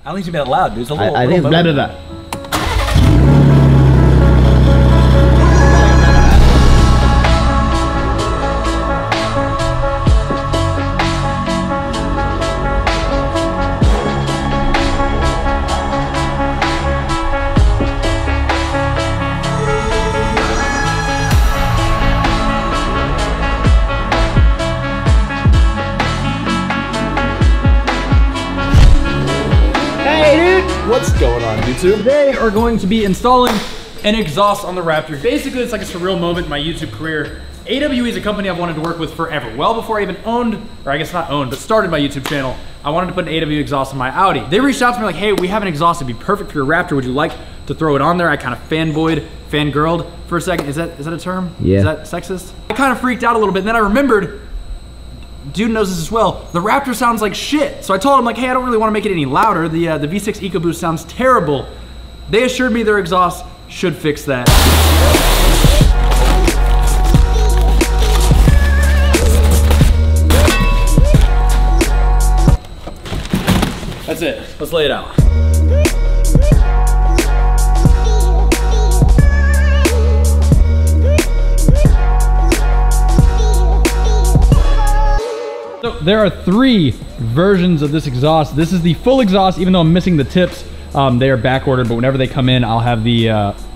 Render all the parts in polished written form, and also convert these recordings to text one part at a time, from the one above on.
I don't think it's gonna be that loud, dude. It's a little. I think it's blah blah blah. What's going on, YouTube? Today we're going to be installing an exhaust on the Raptor. Basically, it's like a surreal moment in my YouTube career. AWE is a company I've wanted to work with forever. Well before I even owned, or I guess not owned, but started my YouTube channel, I wanted to put an AWE exhaust on my Audi. They reached out to me like, hey, we have an exhaust, it'd be perfect for your Raptor. Would you like to throw it on there? I kind of fangirled for a second. Is that a term? Yeah. Is that sexist? I kind of freaked out a little bit, and then I remembered, dude knows this as well, the Raptor sounds like shit. So I told him like, hey, I don't really want to make it any louder. The V6 EcoBoost sounds terrible. They assured me their exhaust should fix that. That's it, let's lay it out. So there are 3 versions of this exhaust. This is the full exhaust, even though I'm missing the tips. They are back ordered, but whenever they come in, I'll have the,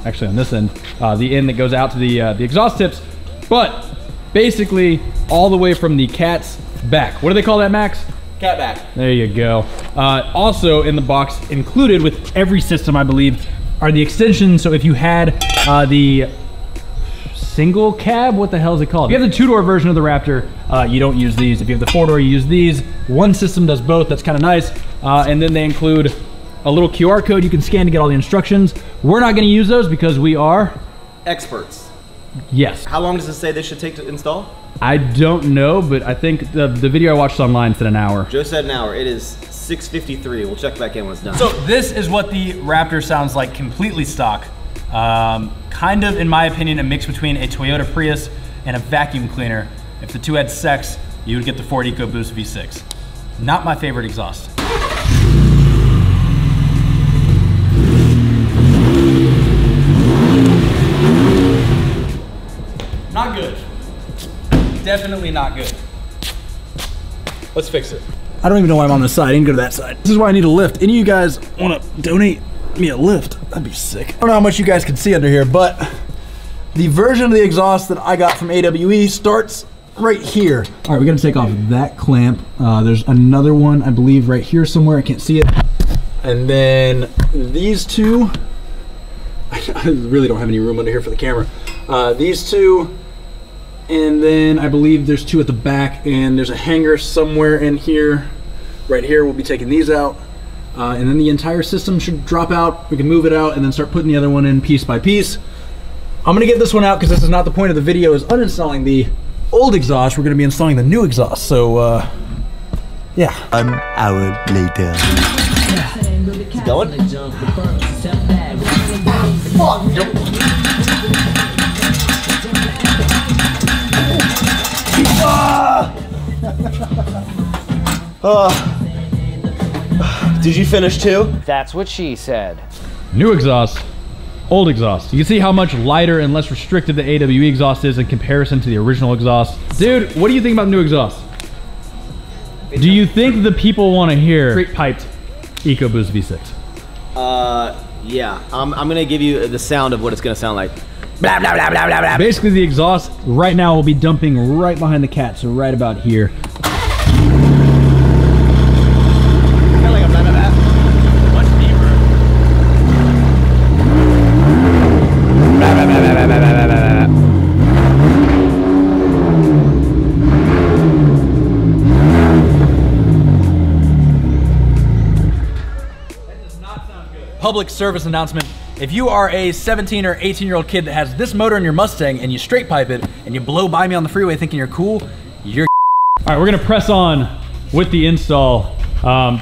actually on this end, the end that goes out to the exhaust tips. But basically, all the way from the cat's back. What do they call that, Max? Cat back. There you go. Also in the box, included with every system, I believe, are the extensions. So if you had the single cab, what the hell is it called? If you have the 2-door version of the Raptor, you don't use these. If you have the 4-door, you use these. One system does both, that's kind of nice. And then they include a little QR code you can scan to get all the instructions. We're not gonna use those because we are experts. Yes. How long does it say this should take to install? I don't know, but I think the video I watched online said an hour. Joe said an hour. It is 6:53. We'll check back in when it's done. So this is what the Raptor sounds like completely stock. Kind of, in my opinion, a mix between a Toyota Prius and a vacuum cleaner. If the two had sex, you would get the Ford EcoBoost V6. Not my favorite exhaust. Not good. Definitely not good. Let's fix it. I don't even know why I'm on this side. I didn't go to that side. This is why I need a lift. Any of you guys want to donate me a lift? That'd be sick. I don't know how much you guys can see under here, but the version of the exhaust that I got from AWE starts right here. All right, we got to take off that clamp. There's another one, I believe, right here somewhere. I can't see it. And then these two, I really don't have any room under here for the camera. These two, and then I believe there's 2 at the back, and there's a hanger somewhere in here. Right here, we'll be taking these out. And then the entire system should drop out. We can move it out and then start putting the other one in piece by piece. I'm gonna get this one out because this is not the point of the video, is uninstalling the old exhaust. We're gonna be installing the new exhaust, so yeah. 1 hour later. It's going? Did you finish too? That's what she said. New exhaust, old exhaust. You can see how much lighter and less restricted the AWE exhaust is in comparison to the original exhaust. Dude, what do you think about the new exhaust? Do you think the people want to hear straight piped EcoBoost V6? Yeah. I'm gonna give you the sound of what it's gonna sound like. Blah, blah, blah, blah, blah, blah. Basically, the exhaust right now will be dumping right behind the cat, so right about here. Public service announcement. If you are a 17 or 18-year-old kid that has this motor in your Mustang and you straight pipe it and you blow by me on the freeway thinking you're cool, you're all right, we're gonna press on with the install.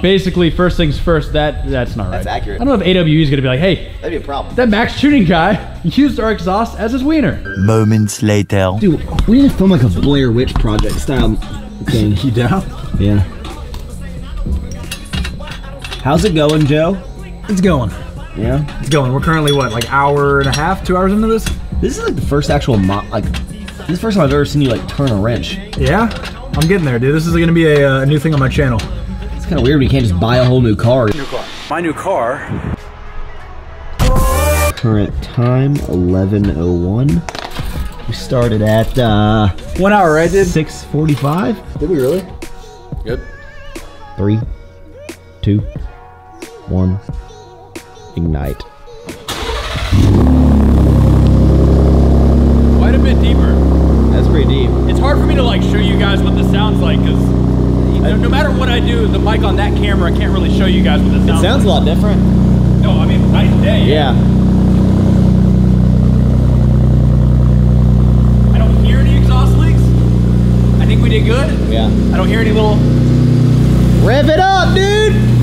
Basically, first things first, that's not right. That's accurate. I don't know if AWE is gonna be like, hey, that'd be a problem. That Max Tuning guy used our exhaust as his wiener. Moments later. Dude, we need to film like a Blair Witch Project style thing. You down? Yeah. How's it going, Joe? It's going. Yeah? It's going. We're currently, what, like hour and a half, 2 hours into this? This is like the first actual this is the first time I've ever seen you like turn a wrench. Yeah? I'm getting there, dude. This is gonna be a new thing on my channel. It's kind of weird when you can't just buy a whole new car. My new car. Current time, 11:01. We started at 1 hour, right, dude? 6:45. Did we really? Good. 3, 2, 1, ignite. Quite a bit deeper. That's pretty deep. It's hard for me to like show you guys what this sounds like because no matter what I do, the mic on that camera can't really show you guys what this sounds like. It sounds a lot different. No, I mean night and day. Yeah. I don't hear any exhaust leaks. I think we did good. Yeah. I don't hear any little. Rev it up, dude!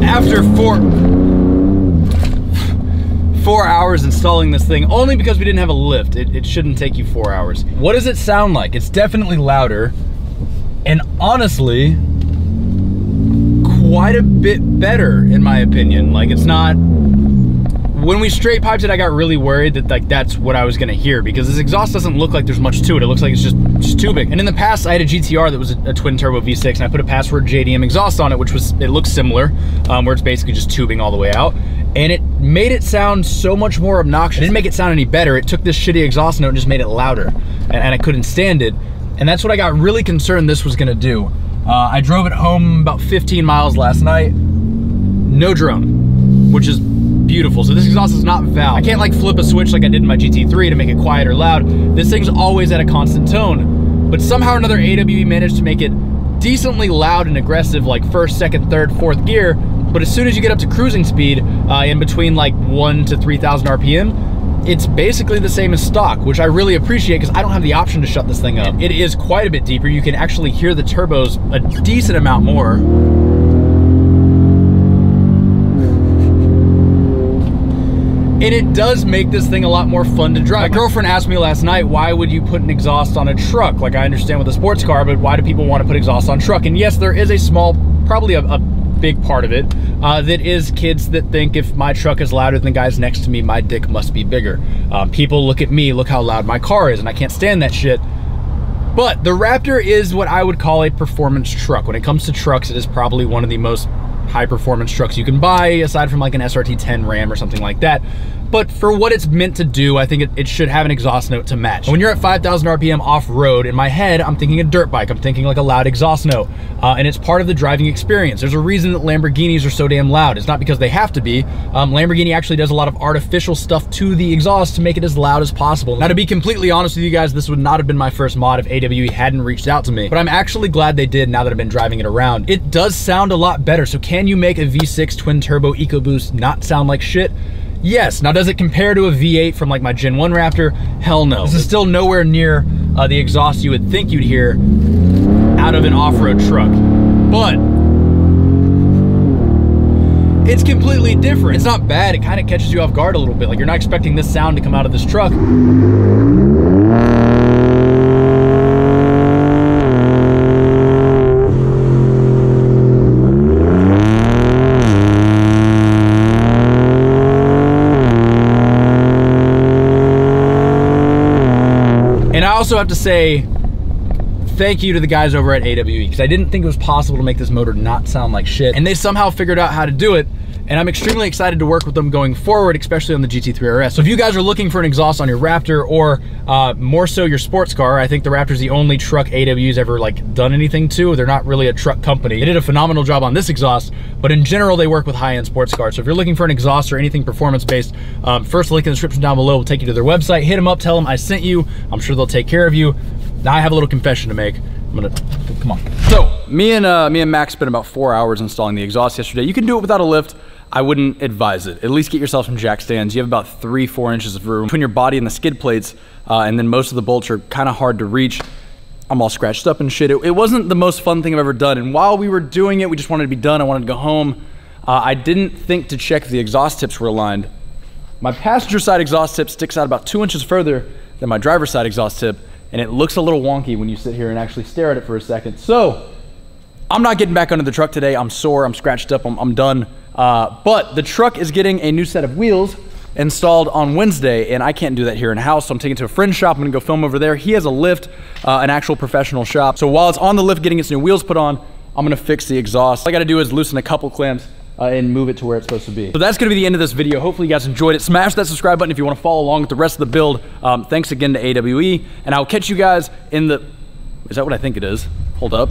After 4 hours installing this thing, only because we didn't have a lift. It shouldn't take you 4 hours. What does it sound like? It's definitely louder, and honestly, quite a bit better in my opinion. Like, it's not, when we straight piped it, I got really worried that like that's what I was gonna hear because this exhaust doesn't look like there's much to it. It looks like it's just tubing. And in the past, I had a GTR that was a twin turbo V6, and I put a password JDM exhaust on it, which was, it looks similar, where it's basically just tubing all the way out. And it made it sound so much more obnoxious. It didn't make it sound any better. It took this shitty exhaust note and just made it louder. And I couldn't stand it. And that's what I got really concerned this was gonna do. I drove it home about 15 miles last night. No drone, which is beautiful. So this exhaust is not valved. I can't like flip a switch like I did in my GT3 to make it quiet or loud. This thing's always at a constant tone. But somehow or another, AWE managed to make it decently loud and aggressive, like first, second, third, fourth gear. But as soon as you get up to cruising speed, in between like 1 to 3,000 RPM, it's basically the same as stock, which I really appreciate because I don't have the option to shut this thing up. It is quite a bit deeper. You can actually hear the turbos a decent amount more. And it does make this thing a lot more fun to drive. My girlfriend asked me last night, why would you put an exhaust on a truck? Like, I understand with a sports car, but why do people want to put exhaust on truck? And yes, there is a small, probably a big part of it, that is kids that think if my truck is louder than the guys next to me, my dick must be bigger. People look at me, look how loud my car is, and I can't stand that shit. But the Raptor is what I would call a performance truck. When it comes to trucks, it is probably one of the most high performance trucks you can buy, aside from like an SRT10 Ram or something like that. But for what it's meant to do, I think it should have an exhaust note to match. When you're at 5,000 RPM off-road, in my head, I'm thinking a dirt bike. I'm thinking like a loud exhaust note. And it's part of the driving experience. There's a reason that Lamborghinis are so damn loud. It's not because they have to be. Lamborghini actually does a lot of artificial stuff to the exhaust to make it as loud as possible. Now, to be completely honest with you guys, this would not have been my first mod if AWE hadn't reached out to me. But I'm actually glad they did now that I've been driving it around. It does sound a lot better. So can you make a V6 twin turbo EcoBoost not sound like shit? Yes. Now, does it compare to a V8 from like my Gen 1 Raptor? Hell no. This is still nowhere near the exhaust you would think you'd hear out of an off-road truck. But it's completely different. It's not bad. It kind of catches you off guard a little bit. Like, you're not expecting this sound to come out of this truck. And I also have to say thank you to the guys over at AWE, because I didn't think it was possible to make this motor not sound like shit, and they somehow figured out how to do it, and I'm extremely excited to work with them going forward, especially on the GT3 RS. So if you guys are looking for an exhaust on your Raptor, or more so your sports car, I think the Raptor's the only truck AWE's ever like done anything to. They're not really a truck company. They did a phenomenal job on this exhaust, but in general, they work with high-end sports cars. So if you're looking for an exhaust or anything performance-based, first link in the description down below will take you to their website. Hit them up, tell them I sent you. I'm sure they'll take care of you. Now I have a little confession to make. Come on. So me and Max spent about 4 hours installing the exhaust yesterday. You can do it without a lift. I wouldn't advise it. At least get yourself some jack stands. You have about 3-4 inches of room between your body and the skid plates, and then most of the bolts are kind of hard to reach. I'm all scratched up and shit. It wasn't the most fun thing I've ever done, and while we were doing it, we just wanted to be done. I wanted to go home. I didn't think to check if the exhaust tips were aligned. My passenger side exhaust tip sticks out about 2 inches further than my driver's side exhaust tip, and it looks a little wonky when you sit here and actually stare at it for a second. So, I'm not getting back under the truck today. I'm sore, I'm scratched up, I'm done. But the truck is getting a new set of wheels installed on Wednesday, and I can't do that here in house, so I'm taking it to a friend's shop. I'm gonna go film over there. He has a lift, an actual professional shop. So while it's on the lift getting its new wheels put on, I'm gonna fix the exhaust. All I gotta do is loosen a couple clamps and move it to where it's supposed to be. So that's gonna be the end of this video. Hopefully you guys enjoyed it. Smash that subscribe button if you wanna follow along with the rest of the build. Thanks again to AWE, and I'll catch you guys in the, is that what I think it is? Hold up.